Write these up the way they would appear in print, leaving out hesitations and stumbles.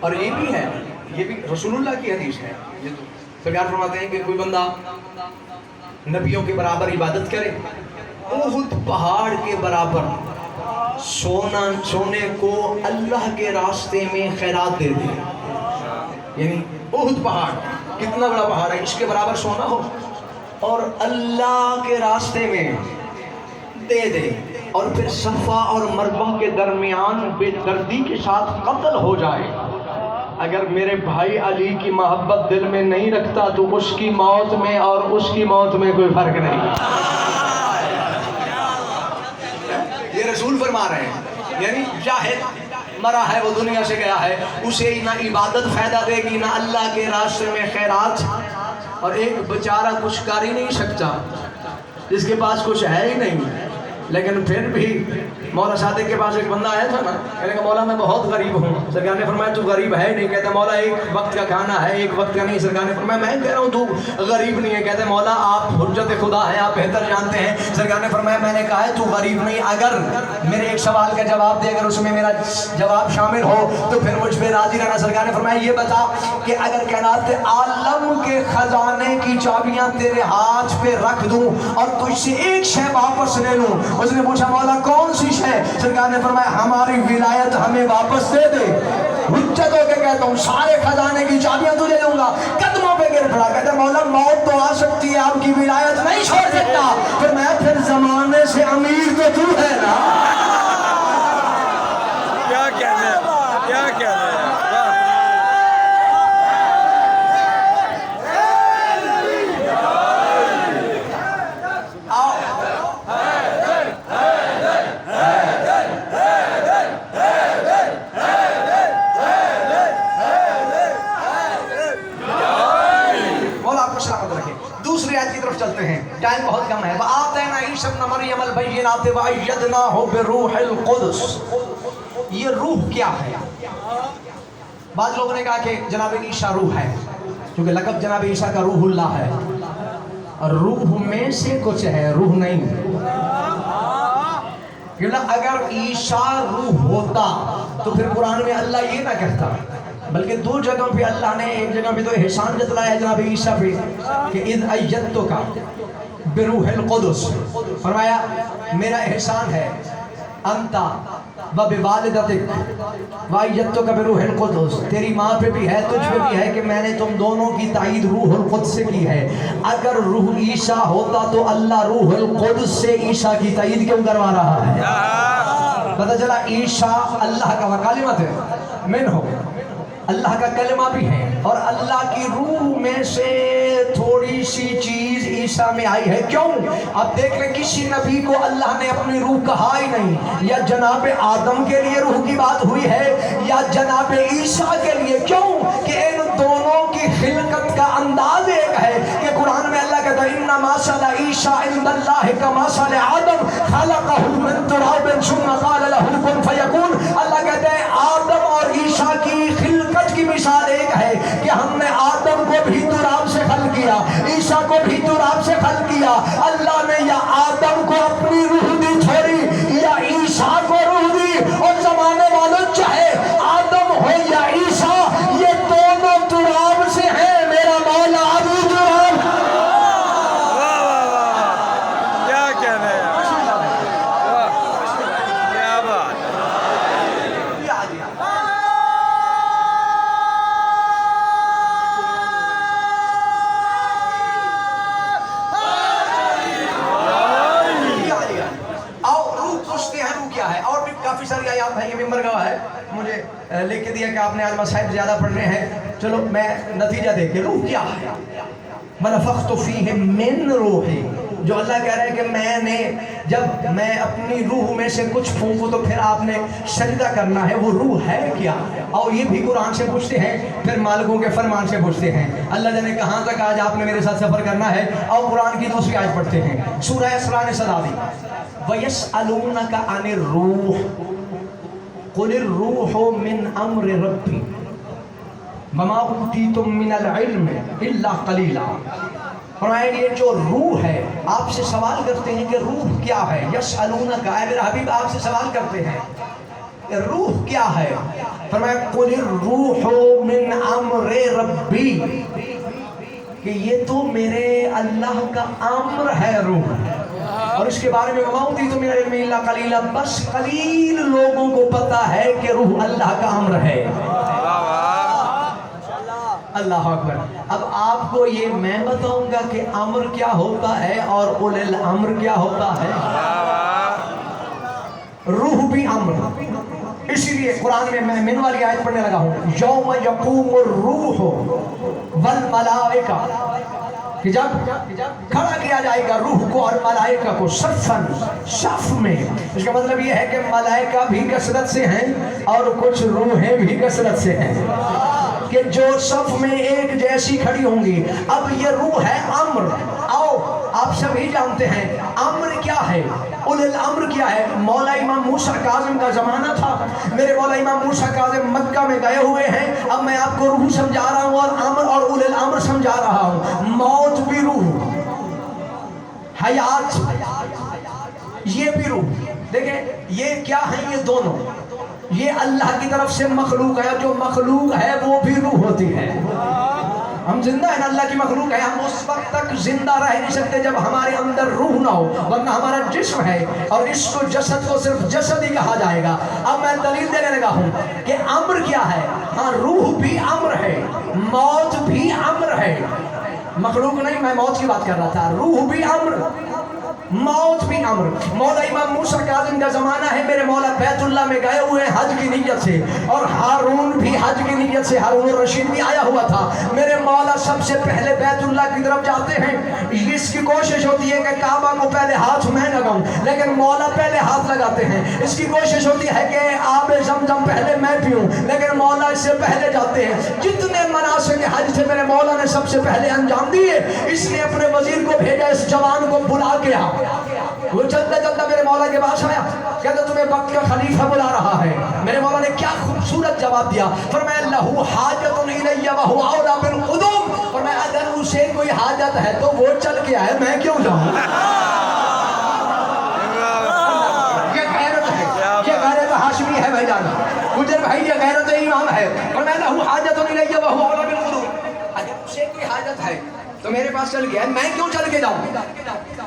اور یہ بھی ہے، یہ بھی رسول اللہ کی حدیث ہے، یہ تو سرکار فرماتے ہیں کہ کوئی بندہ نبیوں کے برابر عبادت کرے، احد پہاڑ کے برابر سونے کو اللہ کے راستے میں خیرات دے دے، یعنی احد پہاڑ کتنا بڑا پہاڑ ہے، اس کے برابر سونا ہو اور اللہ کے راستے میں دے دے، اور پھر صفا اور مروہ کے درمیان بے دردی کے ساتھ قتل ہو جائے، اگر میرے بھائی علی کی محبت دل میں نہیں رکھتا تو اس کی موت میں اور اس کی موت میں کوئی فرق نہیں۔ یہ رسول فرما رہے ہیں، یعنی جاہد مرا ہے، وہ دنیا سے گیا ہے، اسے نہ عبادت فائدہ دے گی نہ اللہ کے راستے میں خیرات، اور ایک بیچارہ کچھ کر ہی نہیں سکتا جس کے پاس کچھ ہے ہی نہیں، لیکن پھر بھی مولا صادق کے پاس ایک بندہ آیا تھا نا، کہنے کہ مولا میں بہت غریب ہوں، سرکار نے فرمایا تو غریب ہے نہیں، کہتے مولا ایک وقت کا کھانا ہے ایک وقت کا نہیں، سرکار نے فرمایا میں کہہ رہا ہوں تو غریب نہیں ہے، کہتے مولا آپ حجت خدا ہے، آپ بہتر جانتے ہیں، سرکار نے فرمایا میں نے کہا ہے تو غریب نہیں، اگر میرے ایک سوال کا جواب دے، اگر اس میں میرا جواب شامل ہو تو پھر مجھ پہ راضی رہنا۔ سرکار نے فرمایا یہ بتا کہ اگر کائنات عالم کے خزانے کی چابیاں تیرے ہاتھ پہ رکھ دوں اور تجھ سے ایک شے واپس لے لوں، اس نے پوچھا مولا کون سی شے؟ سرکار نے فرمایا ہماری ولایت ہمیں واپس دے دے، حجت ہو کے کہتا ہوں سارے خزانے کی چابیاں تجھے دوں گا، قدموں پہ گر پڑا، کہتا مولا موت تو آ سکتی ہے آپ کی ولایت نہیں چھوڑ سکتا، پھر زمانے سے امیر تو تو ہے نا۔ کیا کہنے ہیں، کیا کہنے ہیں، دوسری آیت کی طرف چلتے ہیں، ٹائم بہت کم ہے۔ وَآتَيْنَا عِيسَى ابْنَ مَرْيَمَ الْبَيِّنَاتِ وَأَيَّدْنَاهُ بِالرُّوحِ الْقُدُسِ۔ یہ روح کیا ہے؟ بعض لوگوں نے کہا کہ جناب عیسیٰ روح ہے، کیونکہ لقب جناب عیسیٰ کا روح اللہ ہے، اور روح میں سے کچھ ہے، روح نہیں۔ کیونکہ اگر عیسیٰ روح ہوتا تو پھر قرآن میں اللہ یہ نہ کہتا، بلکہ دو جگہوں پہ اللہ نے، ایک جگہ پہ تو احسان جتلایا جناب عیسیٰ پہ کہ اذ ایدتک بروح القدس، فرمایا میرا احسان ہے انتا وبوالدتک وایدتک بروح القدس، تیری ماں پہ بھی ہے تجھ پہ بھی ہے کہ میں نے تم دونوں کی تائید روح القدس سے کی ہے۔ اگر روح عیسیٰ ہوتا تو اللہ روح القدس سے عیسیٰ کی تائید کیوں کروا رہا ہے؟ پتہ چلا عیسیٰ اللہ کا وکالمت ہے، منہ اللہ کا کلمہ بھی ہے، اور اللہ کی روح میں سے تھوڑی سی چیز عیسیٰ میں آئی ہے۔ کیوں؟ اب دیکھ لیں کسی نبی کو اللہ نے اپنی روح کہا ہی نہیں، یا جناب آدم کے لیے روح کی بات ہوئی ہے یا جناب عیسیٰ کے لیے، کیوں کہ ان دونوں کی خلقت کا انداز ایک ہے کہ قرآن میں اللہ کہتا ہے ان مثل عیسیٰ عند اللہ کمثل آدم خلقہ من تراب ثم قال له کن فیکون۔ اللہ کہتا ہے آدم اور عیسیٰ کی خلقت کی مثال ایک ہے کہ ہم نے آدم کو بھی تراب سے خلق کیا، عیسیٰ کو بھی تراب سے خلق کیا۔ اللہ نے یا آدم کو اپنی روح دی چھوڑی یا عیسیٰ کو روح دی، اور زمانے والوں چاہے آدم ہو یا عیسیٰ یہ دونوں تراب سے ہیں، میرا مولا ابو تراب۔ کیا کہنے ہیں، کیا بات۔ کافی ساری آیات ہیں، یہ ممبر گواہ ہے، مجھے لکھ کے دیا کہ آپ نے عالمہ صاحب زیادہ پڑھ رہے ہیں، چلو میں نتیجہ دے کے روح کیا ہے؟ وَنَفَخْتُ فِيهِ مِن رُوحِي، جو اللہ کہہ رہے ہیں کہ میں نے جب میں اپنی روح میں سے کچھ پھونکوں تو پھر آپ نے سجدہ کرنا ہے، وہ روح ہے کیا؟ اور یہ بھی قرآن سے پوچھتے ہیں، پھر مالکوں کے فرمان سے پوچھتے ہیں۔ اللہ جانے کہاں تک آج آپ نے میرے ساتھ سفر کرنا ہے، اور قرآن کی دوسری آیت پڑھتے ہیں، سورہ اسراء نے صدا دی وَيَسْأَلُونَكَ عَنِ الرُّوحِ قُلِ الرُّوحُ مِنْ أَمْرِ رَبِّي وَمَا أُوتِيتُم مِّنَ الْعِلْمِ إِلَّا قَلِيلًا۔ فرمایا یہ جو روح ہے، آپ سے سوال کرتے ہیں کہ روح کیا ہے، یسألونک، اے میرے حبیب آپ سے سوال کرتے ہیں روح کیا ہے؟ فرمایا قل الروح من امر ربی، کہ یہ تو میرے اللہ کا امر ہے روح، اور اس کے بارے میں وما اوتیتم من العلم الا قلیلا، بس قلیل لوگوں کو پتا ہے کہ روح اللہ کا امر ہے۔ اللہ اکبر۔ اب آپ کو یہ میں بتاؤں گا کہ امر کیا ہوتا ہے اور اولی الامر کیا ہوتا ہے۔ روح بھی امر، اسی لیے قرآن میں من والی آیت پڑھنے لگا ہوں، یوم یقوم الروح والملائکہ، کہ جب کھڑا کیا جائے گا روح کو اور ملائکہ کو صفاً، صف میں۔ اس کا مطلب یہ ہے کہ ملائکہ بھی کثرت سے ہیں اور کچھ روحیں بھی کثرت سے ہیں، کہ جو صف میں ایک جیسی کھڑی ہوں گی۔ اب یہ روح ہے امر۔ آؤ آپ سبھی جانتے ہیں امر کیا ہے، اولی الامر کیا ہے۔ مولا امام موسیٰ کاظم کا زمانہ تھا، میرے مولا امام موسیٰ کاظم مکہ میں گئے ہوئے ہیں۔ اب میں آپ کو روح سمجھا رہا ہوں اور امر اور اولی الامر سمجھا رہا ہوں۔ موت بھی روح، حیات یہ بھی روح۔ دیکھیں یہ کیا ہے، یہ دونوں، یہ اللہ کی طرف سے مخلوق ہے، جو مخلوق ہے وہ بھی روح ہوتی ہے۔ ہم زندہ ہیں، اللہ کی مخلوق ہے، ہم اس وقت تک زندہ رہ نہیں سکتے جب ہمارے اندر روح نہ ہو، ورنہ ہمارا جسم ہے اور اس کو جسد کو صرف جسد ہی کہا جائے گا۔ اب میں دلیل دینے لگا ہوں کہ امر کیا ہے۔ ہاں روح بھی امر ہے، موت بھی امر ہے، مخلوق نہیں، میں موت کی بات کر رہا تھا۔ روح بھی امر، موت بھی امر۔ مولا امام موسیٰ کاظم کا زمانہ ہے، میرے مولا بیت اللہ میں گئے ہوئے حج کی نیت سے، اور ہارون بھی حج کی نیت سے، ہارون الرشید بھی آیا ہوا تھا۔ میرے مولا سب سے پہلے بیت اللہ کی طرف جاتے ہیں، اس کی کوشش ہوتی ہے کہ کعبہ کو پہلے ہاتھ میں لگاؤں، لیکن مولا پہلے ہاتھ لگاتے ہیں۔ اس کی کوشش ہوتی ہے کہ آب زمزم پہلے میں پیوں، لیکن مولا اس سے پہلے جاتے ہیں۔ جتنے مناسک حج تھے میرے مولا نے سب سے پہلے انجام دیے۔ اس نے اپنے وزیر کو بھیجا، اس جوان کو بلا کے آ۔ وہ چلتا چلتا میرے مولا کے پاس آیا، کہتا تمہیں وقت کا خلیفہ بلا رہا ہے۔ میرے مولا نے کیا خوبصورت جواب دیا، فرمایا لہو حاجت الی وہو اولی بالقدوم، فرمایا اگر اسے کوئی حاجت ہے تو وہ چل کے آئے، میں کیوں جاؤں۔ یہ غیرت ہے، یہ غیرت ہاشمی ہے بھائی جان، گجر بھائی، یہ غیرت امام ہے۔ فرمایا لہو حاجت الی وہو اولی بالقدوم، اگر اسے کوئی حاجت ہے تو میرے پاس چل گیا ہے، میں کیوں چل کے جاؤں۔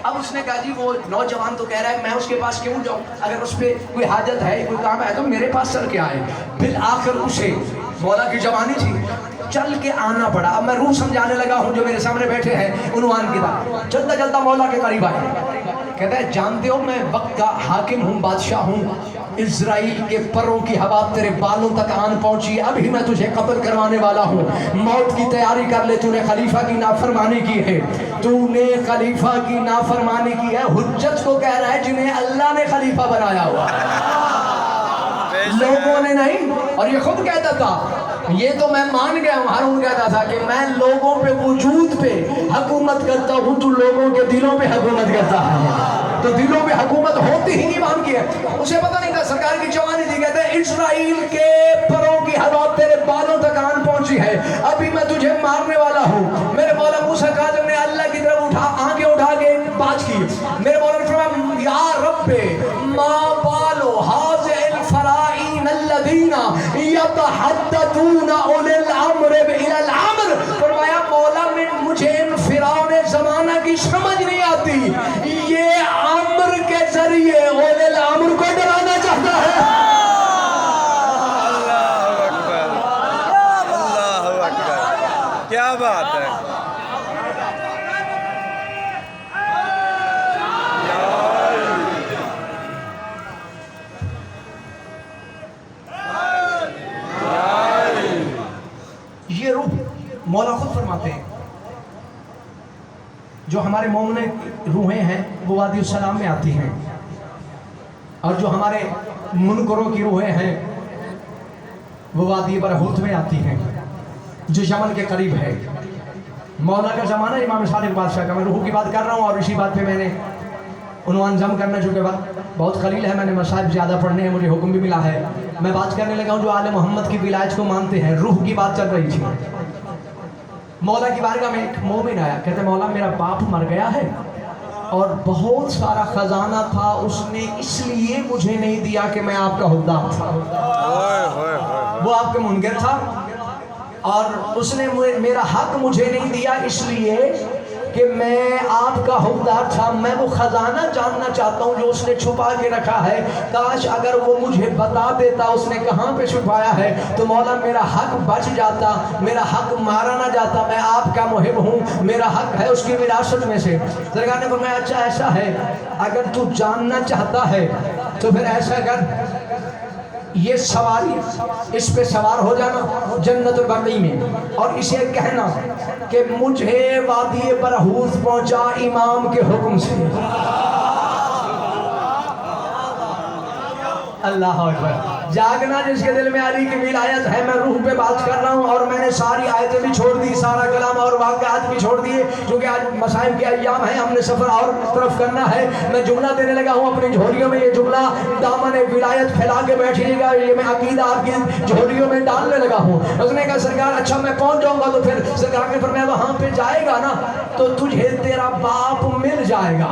اب اس نے کہا جی وہ نوجوان تو کہہ رہا ہے میں اس کے پاس کیوں جاؤں، اگر اس پہ کوئی حاجت ہے، کوئی کام ہے تو میرے پاس چل کے آئے۔ بالآخر اسے، مولا کی جوانی تھی، چل کے آنا پڑا۔ اب میں روح سمجھانے لگا ہوں جو میرے سامنے بیٹھے ہیں عنوان کی بات۔ چلتا چلتا مولا کے قریب آئے، کہتا ہے جانتے ہو میں وقت کا حاکم ہوں، بادشاہ ہوں، اسرائیل کے پروں کی ہوا تیرے بالوں تک آن پہنچی، ابھی میں تجھے قتل کروانے والا ہوں، موت کی تیاری کر لے، تو نے خلیفہ کی نافرمانی کی ہے، تو نے خلیفہ کی نافرمانی کی ہے۔ حجت کو کہہ رہا ہے جنہیں اللہ نے خلیفہ بنایا ہوا، لوگوں نے نہیں۔ اور یہ خود کہتا تھا، یہ تو میں مان گیا ہوں، ہارون کہتا تھا کہ میں لوگوں پہ وجود پہ حکومت کرتا ہوں، تو لوگوں کے دلوں پہ حکومت کرتا ہے، تو دلوں پہ حکومت ہوتی ہی ایمان کی ہے۔ اسے پتہ نہیں تھا، سرکار کی جوانی تھی، کہتے ہیں اسرائیل کے پروں کی ہوا تیرے بالوں تک آن پہنچی ہے، ابھی میں تجھے مارنے والا ہوں۔ میرے مولا موسیٰ کاظم نے اللہ کی طرف آنکھیں اٹھا کے بات کی۔ میرے مولا نے فرمایا یا رب ما بالو هذه الفرائین الذین یتحدثون اولی الامر الی الامر، فرمایا مولا مجھے ان فرعون زمانہ کی سمجھ نہیں آتی، یہ امر کے ذریعے اولی الامر کو ڈرانا چاہتا ہے۔ اللہ اکبر، اللہ اکبر، کیا بات ہے۔ یہ روح مولا خود فرماتے ہیں، جو ہمارے مومن روحیں ہیں وہ وادی السلام میں آتی ہیں، اور جو ہمارے منکروں کی روحیں ہیں وہ وادی برہوت میں آتی ہیں، جو یمن کے قریب ہے۔ مولا کا زمانہ امام صادق بادشاہ کا، میں روح کی بات کر رہا ہوں، اور اسی بات پہ میں نے عنوان جم کرنا، چونکہ وقت بہت قلیل ہے، میں نے مصائب زیادہ پڑھنے ہیں، مجھے حکم بھی ملا ہے، میں بات کرنے لگا ہوں جو آل محمد کی ولایت کو مانتے ہیں۔ روح کی بات چل رہی تھی، مولا کی بارگاہ میں ایک مومن آیا، کہتے مولا میرا باپ مر گیا ہے اور بہت سارا خزانہ تھا، اس نے اس لیے مجھے نہیں دیا کہ میں آپ کا حقدار تھا، وہ آپ کے منکر تھا، اور اس نے میرا حق مجھے نہیں دیا اس لیے کہ میں آپ کا حقدار تھا۔ میں وہ خزانہ جاننا چاہتا ہوں جو اس نے چھپا کے رکھا ہے، کاش اگر وہ مجھے بتا دیتا اس نے کہاں پہ چھپایا ہے تو مولا میرا حق بچ جاتا، میرا حق مارا نہ جاتا۔ میں آپ کا محب ہوں، میرا حق ہے اس کی وراثت میں سے۔ سرکار نے فرمایا اچھا ایسا ہے، اگر تو جاننا چاہتا ہے تو پھر ایسا کر، یہ سواری اس پہ سوار ہو جانا جنت البقیع میں، اور اسے کہنا کہ مجھے وادی برہوت پہنچا امام کے حکم سے۔ اللہ اکبر۔ جاگنا جس کے دل میں علی کی ولایت ہے، میں روح پہ بات کر رہا ہوں، اور میں نے ساری آیتیں بھی چھوڑ دی، سارا کلام اور واقعات بھی چھوڑ دیے، کیونکہ آج مسائل کے ایام ہیں، ہم نے سفر اور طرف کرنا ہے۔ میں جملہ دینے لگا ہوں اپنی جھولیوں میں، یہ جملہ دامن ولایت پھیلا کے بیٹھیے گا، یہ میں عقیدہ آپ کی جھولیوں میں ڈالنے لگا ہوں۔ اس نے کہا سرکار اچھا میں پہنچ جاؤں گا تو پھر سرکار نے فرمایا وہاں پہ جائے گا نا تو تجھے تیرا باپ مل جائے گا۔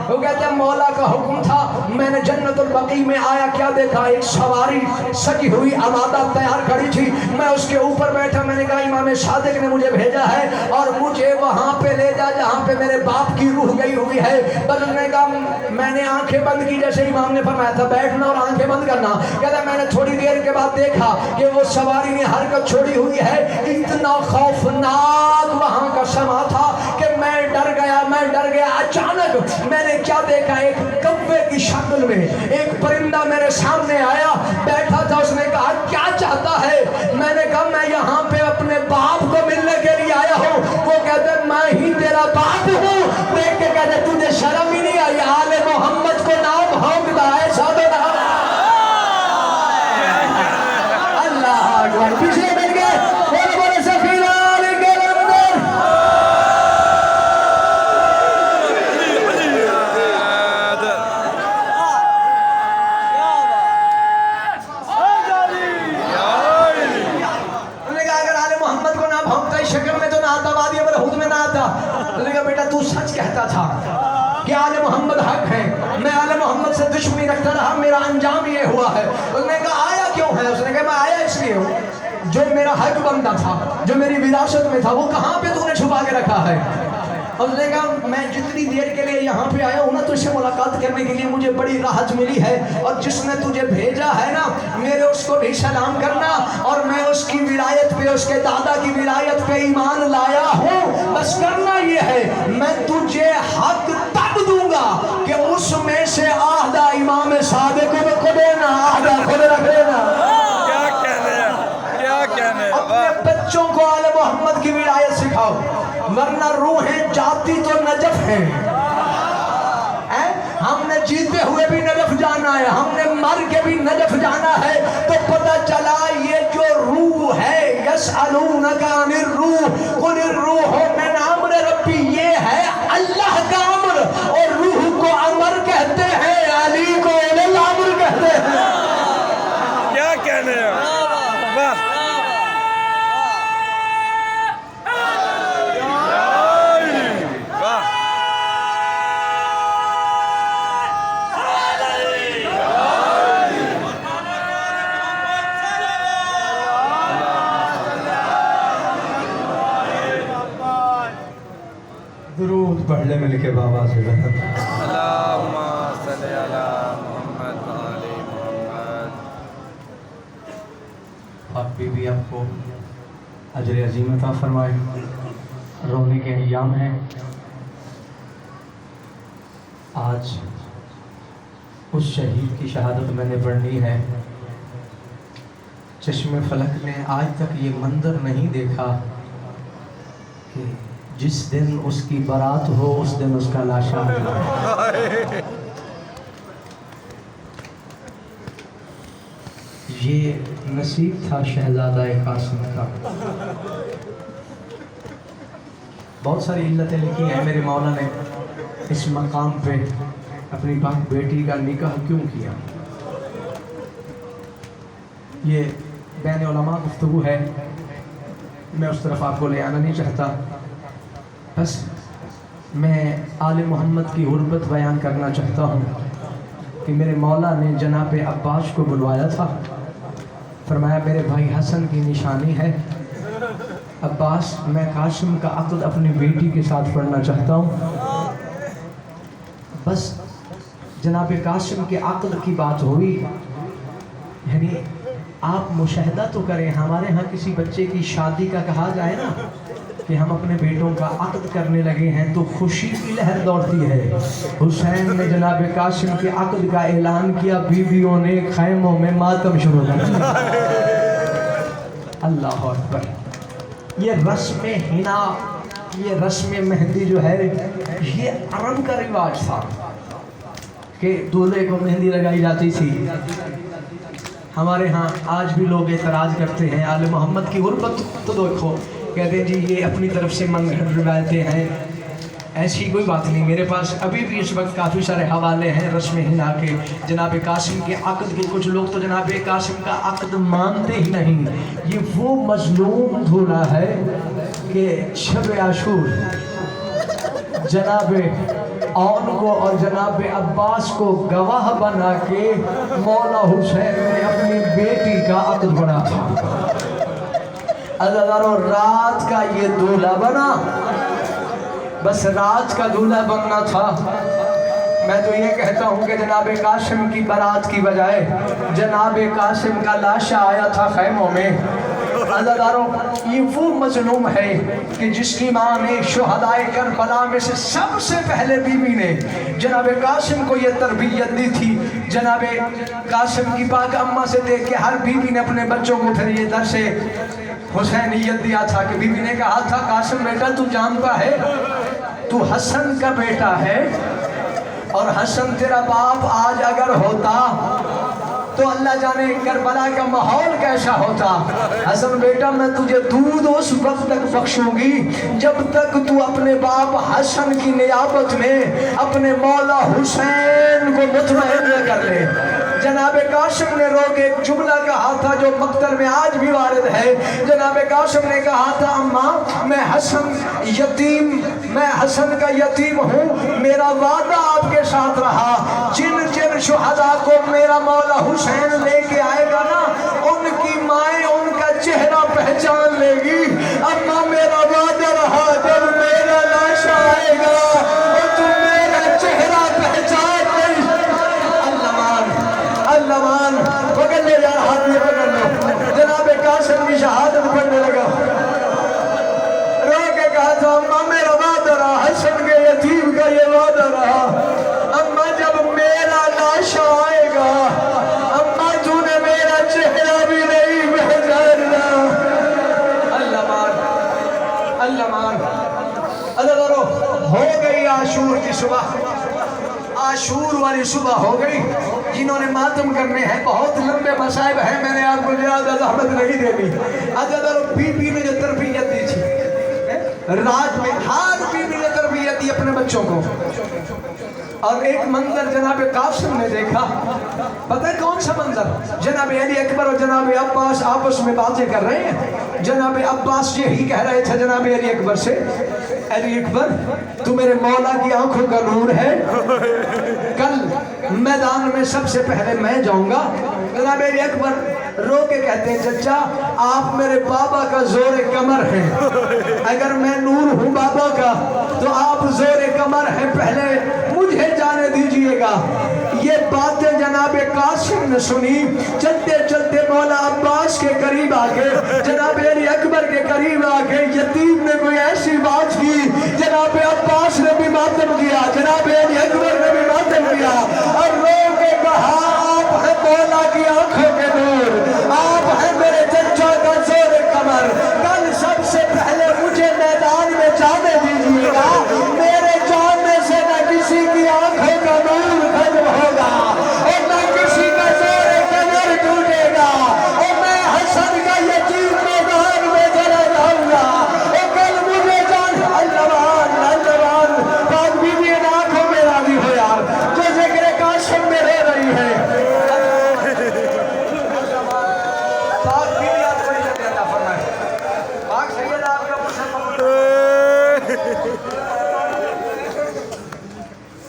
وہ کہتے ہیں مولا کا حکم تھا، میں نے جنت البقیع میں آیا، کیا دیکھا؟ ایک سواری سجی ہوئی آمادہ تیار کھڑی تھی، میں اس کے اوپر بیٹھا، میں نے کہا امام صادق نے مجھے بھیجا ہے اور مجھے وہاں پہ لے جا جہاں پہ میرے باپ کی روح گئی ہوئی ہے۔ بس اس نے کہا میں نے آنکھیں بند کی، جیسے امام نے فرمایا تھا بیٹھنا اور آنکھیں بند کرنا، کہتا میں نے تھوڑی دیر کے بعد دیکھا کہ وہ سواری نے حرکت چھوڑی ہوئی ہے، اتنا خوفناک وہاں کا سما تھا کہ میں ڈر گیا۔ اچانک میں نے کیا دیکھا؟ ایک کوے کی شکل میں ایک پرندہ میرے سامنے آیا، بیٹھا تھا، اس نے کہا کیا چاہتا ہے؟ میں نے کہا میں یہاں پہ اپنے باپ کو ملنے کے لیے آیا ہوں۔ وہ کہتے میں ہی تیرا باپ ہوں۔ دیکھ کے کہتے تجھے شرم ہی نہیں آئی؟ آل محمد کو نام بھونکتا ہے سادہ۔ اللہ اکبر۔ پیچھے مل گئے بولے بولے سفینہ علی کے اندر۔ تو سچ کہتا تھا کہ آل محمد حق ہے، میں آل محمد سے دشمنی رکھتا رہا، میرا انجام یہ ہوا ہے۔ اس نے کہا آیا کیوں ہے؟ اس نے کہا میں آیا اس لیے ہوں جو میرا حق بنتا تھا، جو میری وراثت میں تھا، وہ کہاں پہ تو نے چھپا کے رکھا ہے؟ اور اس نے کہا میں جتنی دیر کے لیے یہاں پہ آیا ہوں نا، تجھ سے ملاقات کرنے کے لیے مجھے بڑی راحت ملی ہے، اور جس نے تجھے بھیجا ہے نا میرے اس کو بھی سلام کرنا، اور میں اس کی ولایت پہ، اس کے دادا کی ولایت پہ ایمان لایا ہوں۔ بس کرنا یہ ہے میں تجھے حق تب دوں گا کہ اس میں سے آدھا امام صادق کو دینا، آدھا خود رکھ لینا۔ کیا کہنے ہیں، کیا کہنے ہیں۔ اپنے بچوں کو آل محمد کی ولایت سکھاؤ، ورنہ روحیں جاتی تو نجف ہیں۔ ہم نے جیتے ہوئے بھی نجف جانا ہے، ہم نے مر کے بھی نجف جانا ہے۔ تو پتہ چلا یہ جو روح ہے، یسألونک عن الروح قل الروح من امر ربی، یہ ہے اللہ کا امر، اور روح کو امر کہتے ہیں، علی کو اول الامر کہتے ہیں۔ کیا کہنے ہیں۔ واہ درود پڑھ لے مل کے بابا سے۔ اللہم صلی علی محمد وعلی محمد۔ آپ بھی آپ کو اجر عظیم عطا فرمائے۔ رونے کے ایام ہیں، آج اس شہید کی شہادت میں نے پڑھنی ہے۔ چشم فلک نے آج تک یہ منظر نہیں دیکھا کہ جس دن اس کی برات ہو اس دن اس کا لاشا ہے۔ یہ نصیب تھا شہزادہ قاسم کا۔ بہت ساری علتیں لکھی ہیں میرے مولا نے اس مقام پہ اپنی پاک بیٹی کا نکاح کیوں کیا۔ یہ بین علماء گفتگو ہے، میں اس طرف آپ کو لے آنا نہیں چاہتا۔ بس میں آل محمد کی غربت بیان کرنا چاہتا ہوں کہ میرے مولا نے جناب عباس کو بلوایا تھا، فرمایا میرے بھائی حسن کی نشانی ہے عباس، میں قاسم کا عقد اپنی بیٹی کے ساتھ پڑھنا چاہتا ہوں۔ بس جناب قاسم کے عقد کی بات ہوئی، یعنی آپ مشاہدہ تو کریں، ہمارے ہاں کسی بچے کی شادی کا کہا جائے نا کہ ہم اپنے بیٹوں کا عقد کرنے لگے ہیں تو خوشی کی لہر دوڑتی ہے۔ حسین نے جناب قاسم کے عقد کا اعلان کیا، بیویوں نے خیموں میں ماتم شروع کر دیا۔ اللہ اکبر۔ یہ رسم حنا، یہ رسم مہندی جو ہے یہ عرب کا رواج تھا کہ دولہے کو مہندی لگائی جاتی تھی۔ ہمارے ہاں آج بھی لوگ اعتراض کرتے ہیں، آل محمد کی غربت تو دیکھو، کہتے ہیں جی یہ اپنی طرف سے منگڑ روایتیں ہیں، ایسی کوئی بات نہیں۔ میرے پاس ابھی بھی اس وقت کافی سارے حوالے ہیں رسم حنا کے، جناب قاسم کے عقد کے۔ کچھ لوگ تو جناب قاسم کا عقد مانتے ہی نہیں۔ یہ وہ مظلوم دھولا ہے کہ شب عاشور جناب اون کو اور جناب عباس کو گواہ بنا کے مولا حسین نے اپنی بیٹی کا عقد بنا تھا۔ عزیزانو رات کا یہ دولہا بنا، بس رات کا دولہا بننا تھا۔ میں تو یہ کہتا ہوں کہ جناب قاسم کی برات کی بجائے جناب قاسم کا لاشا آیا تھا خیموں میں۔ عزیزانو یہ وہ مظلوم ہے کہ جس کی ماں نے شہدائے کربلا میں سے سب سے پہلے بیوی نے جناب قاسم کو یہ تربیت دی تھی۔ جناب قاسم کی پاک اماں سے دیکھ کے ہر بیوی نے اپنے بچوں کو پھر یہ درس حسینیت دیا تھا کہ بیوی نے کہا تھا قاسم بیٹا تو جانتا ہے تو حسن کا بیٹا ہے، اور حسن تیرا باپ آج اگر ہوتا تو اللہ جانے کربلا کا ماحول کیسا ہوتا۔ حسن بیٹا میں تجھے دودھ اس وقت تک بخشوں گی جب تک تو اپنے باپ حسن کی نیابت میں اپنے مولا حسین کو مطمئن نہ کر لے۔ جناب قاسم نے رو کے ایک جملہ کہا تھا جو مقتل میں آج بھی وارد ہے۔ جناب قاسم نے کہا تھا اماں میں حسن کا یتیم ہوں، میرا وعدہ آپ کے ساتھ رہا، جن شہداء کو میرا مولا حسین لے کے آئے گا نا ان کی مائیں ان کا چہرہ پہچان لے گی۔ اماں میرا وعدہ رہا جب میرا لاشا آئے گا اور تم میرا چہرہ پہچان لے۔ اللہ مان پکڑ لے یار، ہاتھ میں پکڑ لو۔ جناب قاسم کی شہادت پڑھنے لگا، رو کے کہا تھا اماں میرا وعدہ رہا، حسن کے یتیم کا یہ وعدہ رہا، اماں جب میرا لاشا آئے گا اماں تو نے میرا چہرہ بھی نہیں پہچاننا۔ اللہ مان، اللہ مان۔ اللہ کرو ہو گئی عاشور کی صبح، عاشور والی صبح ہو گئی۔ جنہوں نے ماتم کرنے ہیں بہت لمبے مصائب ہیں، میں نے آپ کو زیادہ زحمت نہیں دینی۔ اگر بی بی نے جو تربیت دی تھی رات میں، ہر بی بی نے تربیت دی اپنے بچوں کو، اور ایک منظر جناب قاسم نے دیکھا، پتہ ہے کون سا منظر؟ جناب علی اکبر اور جناب عباس آپس میں باتیں کر رہے ہیں۔ جناب عباس یہی کہہ رہے تھے جناب علی اکبر سے، علی اکبر تو میرے مولا کی آنکھوں کا نور ہے، کل میدان میں سب سے پہلے میں جاؤں گا۔ جناب علی اکبر رو کے کہتے ہیں چچا آپ میرے بابا کا زور کمر ہیں، اگر میں نور ہوں بابا کا تو آپ زور کمر ہیں، پہلے مجھے جانے دیجئے گا۔ یہ باتیں جناب قاسم نے سنی، چلتے چلتے مولا عباس کے قریب آگے، جناب علی اکبر کے قریب آگے، یتیم نے کوئی ایسی بات کی، جناب عباس نے بھی ماتم کیا، جناب علی اکبر نے بھی ماتم کیا، اور رو کے کہا آپ ہیں مولا کی آنکھوں کے نور، آپ ہیں میرے چچا کا زور کمر، کل سب سے پہلے مجھے میدان میں جانے دیجئے گا، میرے جانے سے نہ کسی کی آنکھوں کا نور ختم ہوگا اور نہ کسی کا زور کمر ٹوٹے گا، اور میں حسن کا یتیم میدان میں چلا جاؤں گا، اور کل مجھے جان اللہ پاک بی بی ان آنکھوں میں راضی ہو یار جو ذکر قاسم میں رہ رہی ہے۔ پاک بی بی آپ کو عزت عطا فرمائے، پاک سید آپ کا مسلمان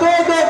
2-2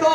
2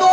2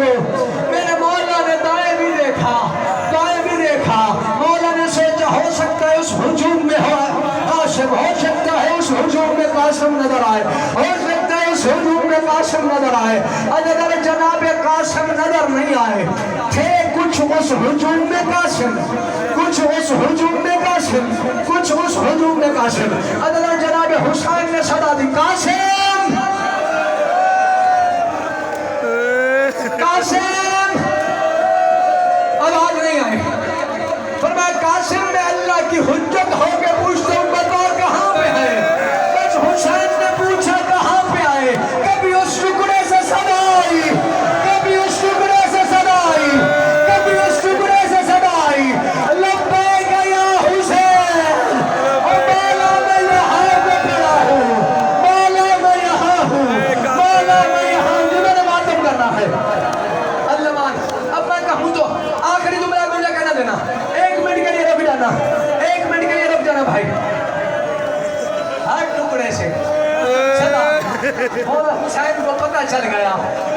کو میں نے مولا نے دائیں بھی دیکھا بائیں بھی دیکھا مولا نے سوچا ہو سکتا ہے اس ہجوم میں قاسم ہو سکتا ہے اس ہجوم میں قاسم نظر آئے ہو سکتا ہے اس ہجوم میں قاسم نظر آئے اگر جناب قاسم نظر نہیں آئے تھے کچھ اس ہجوم میں قاسم کچھ اس ہجوم میں قاسم کچھ اس ہجوم میں قاسم اگر جناب حسین نے صدا دی قاسم قاسم آواز نہیں آئی فرمایا قاسم میں اللہ کی حجت ہو کے پوچھتا ہوں بتا کہاں پہ ہے بس حسین نے پوچھا کہاں پہ آئے کبھی اس ٹکڑے سے صدا آئی کبھی اس ٹکڑے سے صدا آئی کبھی اس ٹکڑے سے صدا آئی لبیک یا حسین اور مولا میں یہاں پہ کھڑا ہوں مولا میں یہاں ہوں مولا میں یہاں ہوں جنہوں نے ماتم کرنا ہے اللہ مان اب میں کہوں تو آخری تو میرا مجھے کہنا دینا ایک منٹ کے لیے رک جانا ایک منٹ کے لیے رک جانا بھائی ہر ٹکڑے سے صدا مولا حسین کو پتہ چل گیا